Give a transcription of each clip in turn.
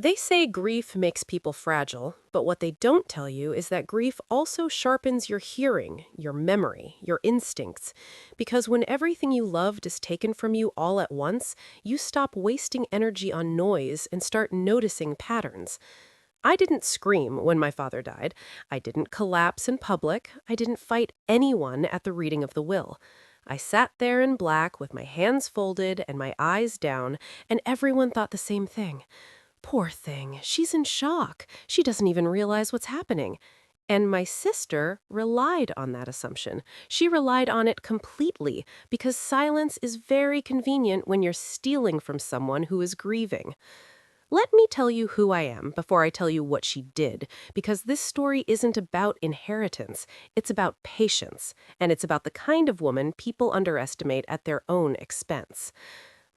They say grief makes people fragile, but what they don't tell you is that grief also sharpens your hearing, your memory, your instincts. Because when everything you loved is taken from you all at once, you stop wasting energy on noise and start noticing patterns. I didn't scream when my father died. I didn't collapse in public. I didn't fight anyone at the reading of the will. I sat there in black with my hands folded and my eyes down, and everyone thought the same thing. Poor thing, she's in shock. She doesn't even realize what's happening. And my sister relied on that assumption. She relied on it completely because silence is very convenient when you're stealing from someone who is grieving. Let me tell you who I am before I tell you what she did, because this story isn't about inheritance. It's about patience, and it's about the kind of woman people underestimate at their own expense.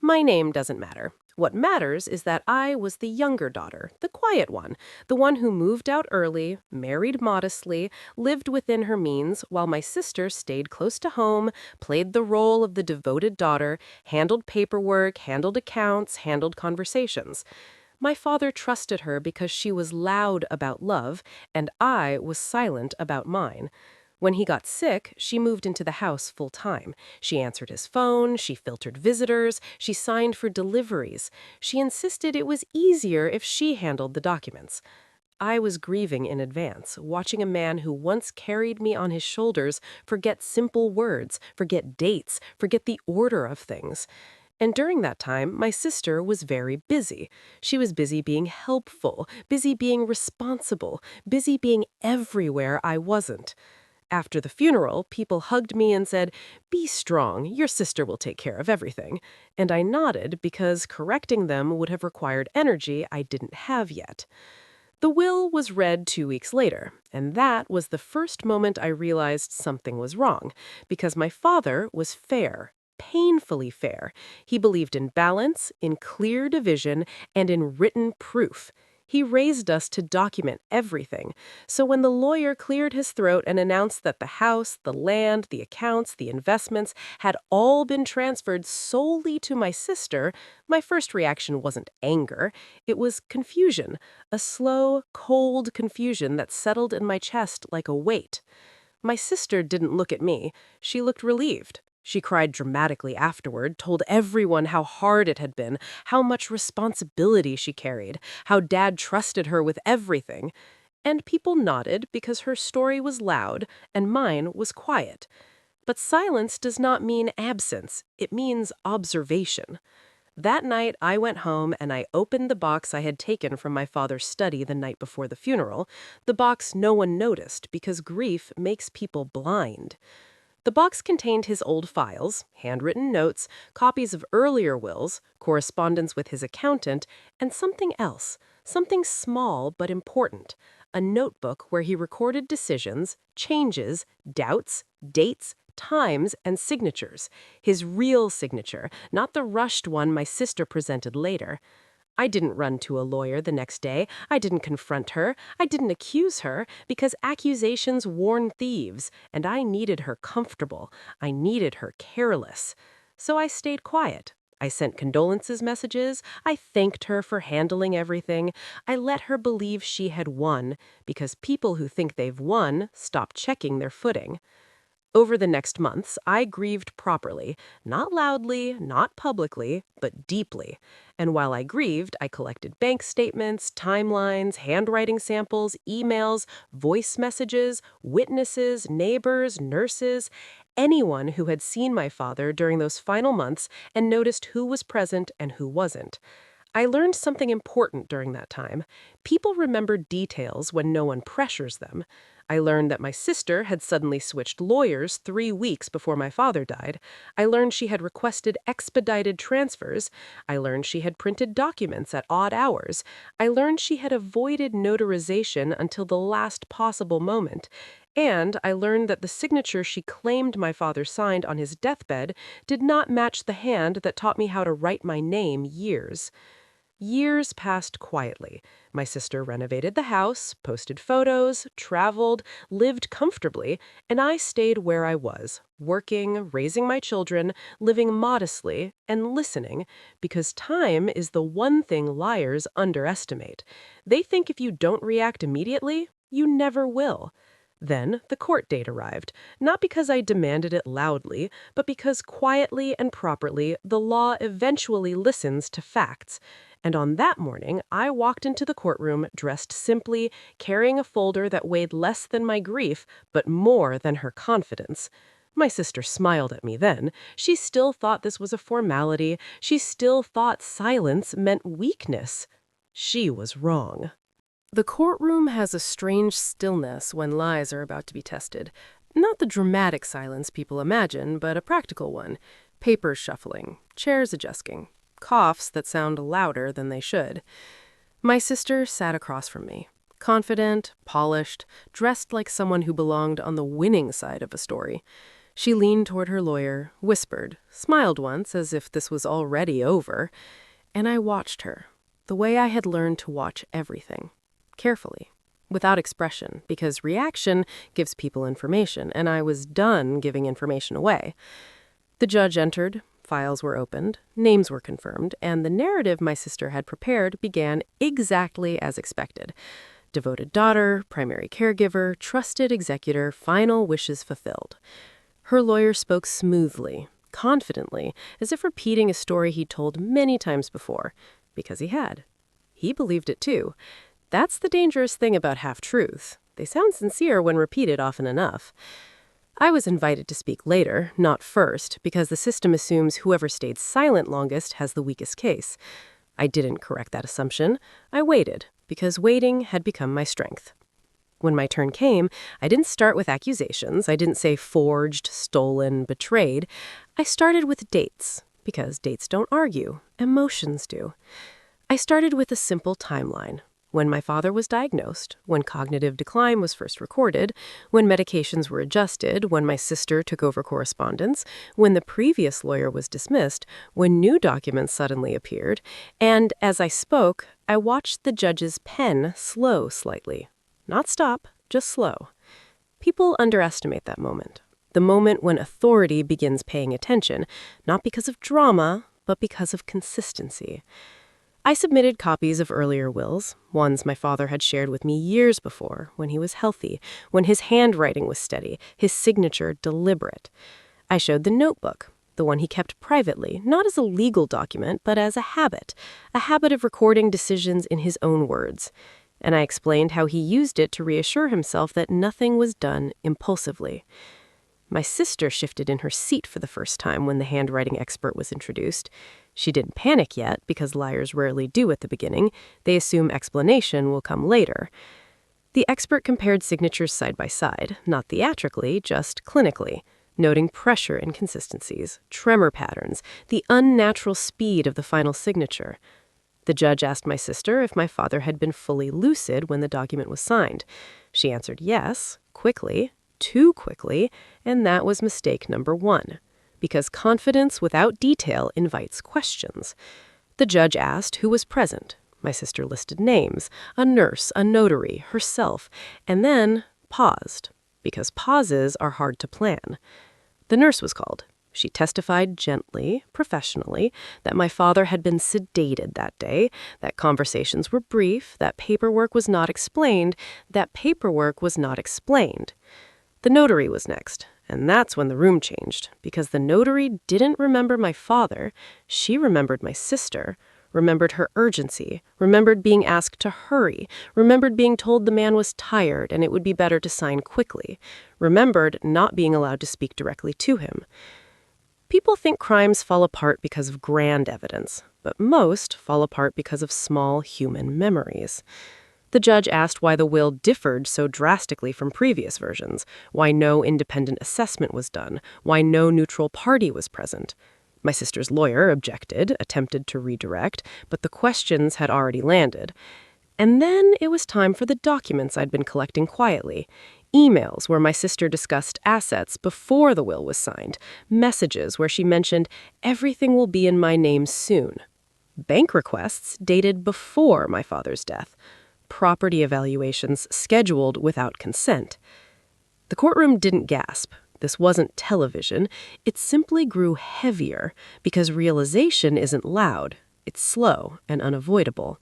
My name doesn't matter. What matters is that I was the younger daughter, the quiet one, the one who moved out early, married modestly, lived within her means, while my sister stayed close to home, played the role of the devoted daughter, handled paperwork, handled accounts, handled conversations. My father trusted her because she was loud about love, and I was silent about mine. When he got sick, she moved into the house full time. She answered his phone, she filtered visitors, she signed for deliveries. She insisted it was easier if she handled the documents. I was grieving in advance, watching a man who once carried me on his shoulders forget simple words, forget dates, forget the order of things. And during that time, my sister was very busy. She was busy being helpful, busy being responsible, busy being everywhere I wasn't. After the funeral, people hugged me and said, "Be strong, your sister will take care of everything." And I nodded because correcting them would have required energy I didn't have yet. The will was read 2 weeks later, and that was the first moment I realized something was wrong, because my father was fair. Painfully fair. He believed in balance, in clear division, and in written proof. He raised us to document everything. So when the lawyer cleared his throat and announced that the house, the land, the accounts, the investments had all been transferred solely to my sister, my first reaction wasn't anger. It was confusion, a slow, cold confusion that settled in my chest like a weight. My sister didn't look at me. She looked relieved. She cried dramatically afterward, told everyone how hard it had been, how much responsibility she carried, how Dad trusted her with everything. And people nodded because her story was loud and mine was quiet. But silence does not mean absence, it means observation. That night, I went home and I opened the box I had taken from my father's study the night before the funeral, the box no one noticed because grief makes people blind. The box contained his old files, handwritten notes, copies of earlier wills, correspondence with his accountant, and something else, something small but important, a notebook where he recorded decisions, changes, doubts, dates, times, and signatures. His real signature, not the rushed one my sister presented later. I didn't run to a lawyer the next day. I didn't confront her. I didn't accuse her, because accusations warn thieves, and I needed her comfortable. I needed her careless. So I stayed quiet. I sent condolences messages. I thanked her for handling everything. I let her believe she had won, because people who think they've won stop checking their footing. Over the next months, I grieved properly, not loudly, not publicly, but deeply. And while I grieved, I collected bank statements, timelines, handwriting samples, emails, voice messages, witnesses, neighbors, nurses, anyone who had seen my father during those final months and noticed who was present and who wasn't. I learned something important during that time. People remember details when no one pressures them. I learned that my sister had suddenly switched lawyers 3 weeks before my father died. I learned she had requested expedited transfers. I learned she had printed documents at odd hours. I learned she had avoided notarization until the last possible moment. And I learned that the signature she claimed my father signed on his deathbed did not match the hand that taught me how to write my name years. Years passed quietly. My sister renovated the house, posted photos, traveled, lived comfortably, and I stayed where I was, working, raising my children, living modestly, and listening, because time is the one thing liars underestimate. They think if you don't react immediately, you never will. Then the court date arrived, not because I demanded it loudly, but because quietly and properly the law eventually listens to facts. And on that morning, I walked into the courtroom dressed simply, carrying a folder that weighed less than my grief, but more than her confidence. My sister smiled at me then. She still thought this was a formality. She still thought silence meant weakness. She was wrong. The courtroom has a strange stillness when lies are about to be tested. Not the dramatic silence people imagine, but a practical one. Papers shuffling, chairs adjusting, coughs that sound louder than they should. My sister sat across from me, confident, polished, dressed like someone who belonged on the winning side of a story. She leaned toward her lawyer, whispered, smiled once as if this was already over, and I watched her, the way I had learned to watch everything. Carefully, without expression, because reaction gives people information, and I was done giving information away. The judge entered, files were opened, names were confirmed, and the narrative my sister had prepared began exactly as expected. Devoted daughter, primary caregiver, trusted executor, final wishes fulfilled. Her lawyer spoke smoothly, confidently, as if repeating a story he'd told many times before, because he had. He believed it too. That's the dangerous thing about half-truths. They sound sincere when repeated often enough. I was invited to speak later, not first, because the system assumes whoever stayed silent longest has the weakest case. I didn't correct that assumption. I waited, because waiting had become my strength. When my turn came, I didn't start with accusations. I didn't say forged, stolen, betrayed. I started with dates, because dates don't argue. Emotions do. I started with a simple timeline. When my father was diagnosed, when cognitive decline was first recorded, when medications were adjusted, when my sister took over correspondence, when the previous lawyer was dismissed, when new documents suddenly appeared, and as I spoke, I watched the judge's pen slow slightly. Not stop, just slow. People underestimate that moment. The moment when authority begins paying attention, not because of drama, but because of consistency. I submitted copies of earlier wills, ones my father had shared with me years before, when he was healthy, when his handwriting was steady, his signature deliberate. I showed the notebook, the one he kept privately, not as a legal document, but as a habit of recording decisions in his own words. And I explained how he used it to reassure himself that nothing was done impulsively. My sister shifted in her seat for the first time when the handwriting expert was introduced. She didn't panic yet, because liars rarely do at the beginning. They assume explanation will come later. The expert compared signatures side by side, not theatrically, just clinically, noting pressure inconsistencies, tremor patterns, the unnatural speed of the final signature. The judge asked my sister if my father had been fully lucid when the document was signed. She answered yes, quickly, too quickly, and that was mistake number one, because confidence without detail invites questions. The judge asked who was present. My sister listed names, a nurse, a notary, herself, and then paused, because pauses are hard to plan. The nurse was called. She testified gently, professionally, that my father had been sedated that day, that conversations were brief, that paperwork was not explained. The notary was next, and that's when the room changed, because the notary didn't remember my father. She remembered my sister, remembered her urgency, remembered being asked to hurry, remembered being told the man was tired and it would be better to sign quickly, remembered not being allowed to speak directly to him. People think crimes fall apart because of grand evidence, but most fall apart because of small human memories. The judge asked why the will differed so drastically from previous versions, why no independent assessment was done, why no neutral party was present. My sister's lawyer objected, attempted to redirect, but the questions had already landed. And then it was time for the documents I'd been collecting quietly. Emails where my sister discussed assets before the will was signed. Messages where she mentioned, "Everything will be in my name soon." Bank requests dated before my father's death. Property evaluations scheduled without consent. The courtroom didn't gasp. This wasn't television. It simply grew heavier because realization isn't loud. It's slow and unavoidable.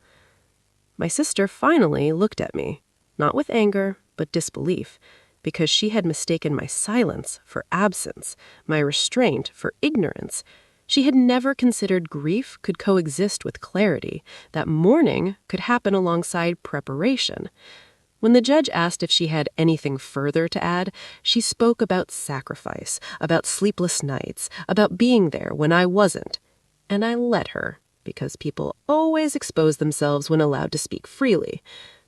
My sister finally looked at me, not with anger, but disbelief, because she had mistaken my silence for absence, my restraint for ignorance. She had never considered grief could coexist with clarity, that mourning could happen alongside preparation. When the judge asked if she had anything further to add, she spoke about sacrifice, about sleepless nights, about being there when I wasn't. And I let her, because people always expose themselves when allowed to speak freely.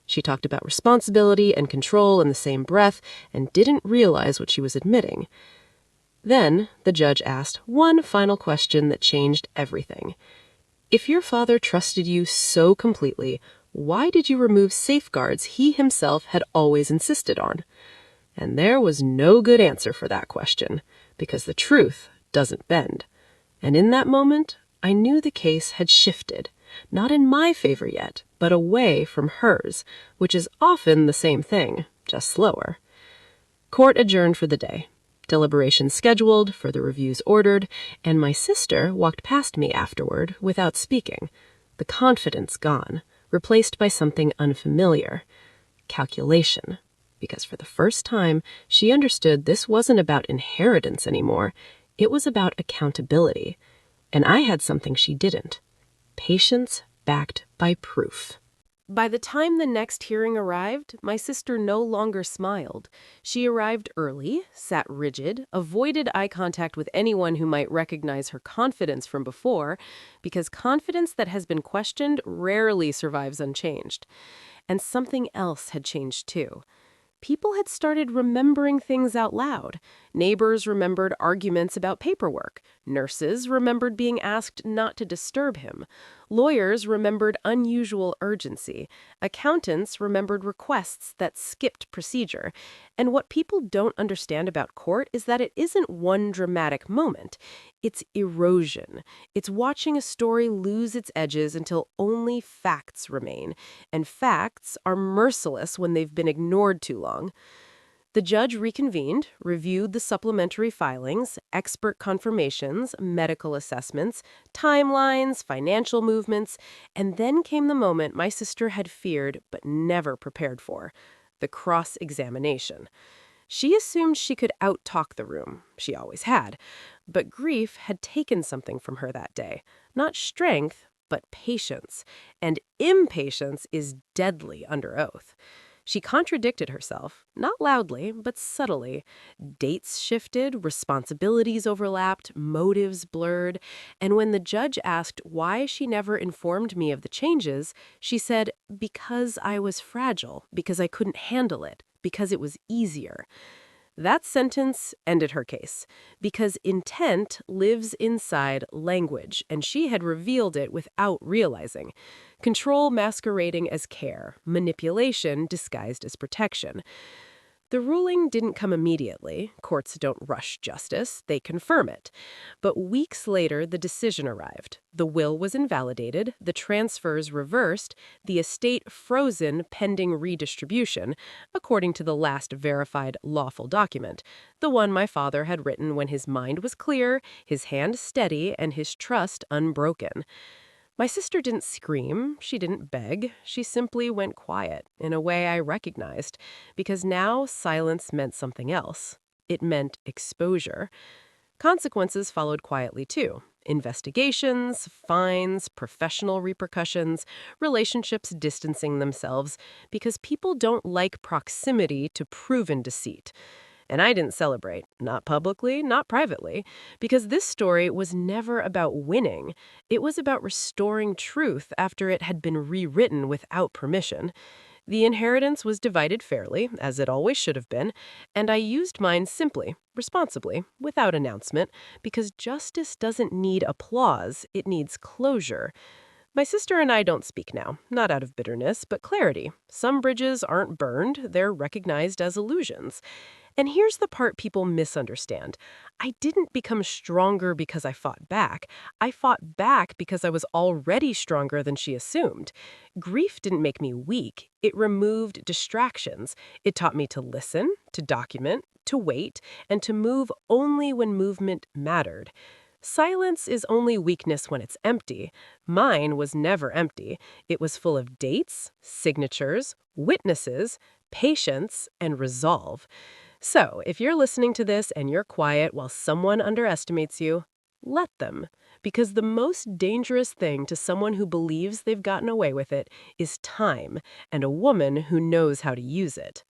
She talked about responsibility and control in the same breath and didn't realize what she was admitting. Then the judge asked one final question that changed everything. If your father trusted you so completely, why did you remove safeguards he himself had always insisted on? And there was no good answer for that question, because the truth doesn't bend. And in that moment, I knew the case had shifted, not in my favor yet, but away from hers, which is often the same thing, just slower. Court adjourned for the day. Deliberations scheduled, further reviews ordered, and my sister walked past me afterward without speaking, the confidence gone, replaced by something unfamiliar. Calculation. Because for the first time, she understood this wasn't about inheritance anymore. It was about accountability. And I had something she didn't. Patience backed by proof. By the time the next hearing arrived, my sister no longer smiled. She arrived early, sat rigid, avoided eye contact with anyone who might recognize her confidence from before, because confidence that has been questioned rarely survives unchanged. And something else had changed too. People had started remembering things out loud. Neighbors remembered arguments about paperwork. Nurses remembered being asked not to disturb him. Lawyers remembered unusual urgency. Accountants remembered requests that skipped procedure. And what people don't understand about court is that it isn't one dramatic moment. It's erosion. It's watching a story lose its edges until only facts remain. And facts are merciless when they've been ignored too long. The judge reconvened, reviewed the supplementary filings, expert confirmations, medical assessments, timelines, financial movements, and then came the moment my sister had feared but never prepared for, the cross-examination. She assumed she could out-talk the room. She always had. But grief had taken something from her that day. Not strength, but patience. And impatience is deadly under oath. She contradicted herself, not loudly, but subtly. Dates shifted, responsibilities overlapped, motives blurred, and when the judge asked why she never informed me of the changes, she said, because I was fragile, because I couldn't handle it, because it was easier. That sentence ended her case, because intent lives inside language, and she had revealed it without realizing. Control masquerading as care, manipulation disguised as protection. The ruling didn't come immediately. Courts don't rush justice, they confirm it. But weeks later, the decision arrived. The will was invalidated, the transfers reversed, the estate frozen pending redistribution, according to the last verified lawful document, the one my father had written when his mind was clear, his hand steady, and his trust unbroken. My sister didn't scream, she didn't beg, she simply went quiet in a way I recognized, because now silence meant something else. It meant exposure. Consequences followed quietly too. Investigations, fines, professional repercussions, relationships distancing themselves, because people don't like proximity to proven deceit. And I didn't celebrate, not publicly, not privately, because this story was never about winning. It was about restoring truth after it had been rewritten without permission. The inheritance was divided fairly, as it always should have been, and I used mine simply, responsibly, without announcement, because justice doesn't need applause, it needs closure. My sister and I don't speak now, not out of bitterness, but clarity. Some bridges aren't burned, they're recognized as illusions. And here's the part people misunderstand. I didn't become stronger because I fought back. I fought back because I was already stronger than she assumed. Grief didn't make me weak, it removed distractions. It taught me to listen, to document, to wait, and to move only when movement mattered. Silence is only weakness when it's empty. Mine was never empty. It was full of dates, signatures, witnesses, patience, and resolve. So, if you're listening to this and you're quiet while someone underestimates you, let them. Because the most dangerous thing to someone who believes they've gotten away with it is time, and a woman who knows how to use it.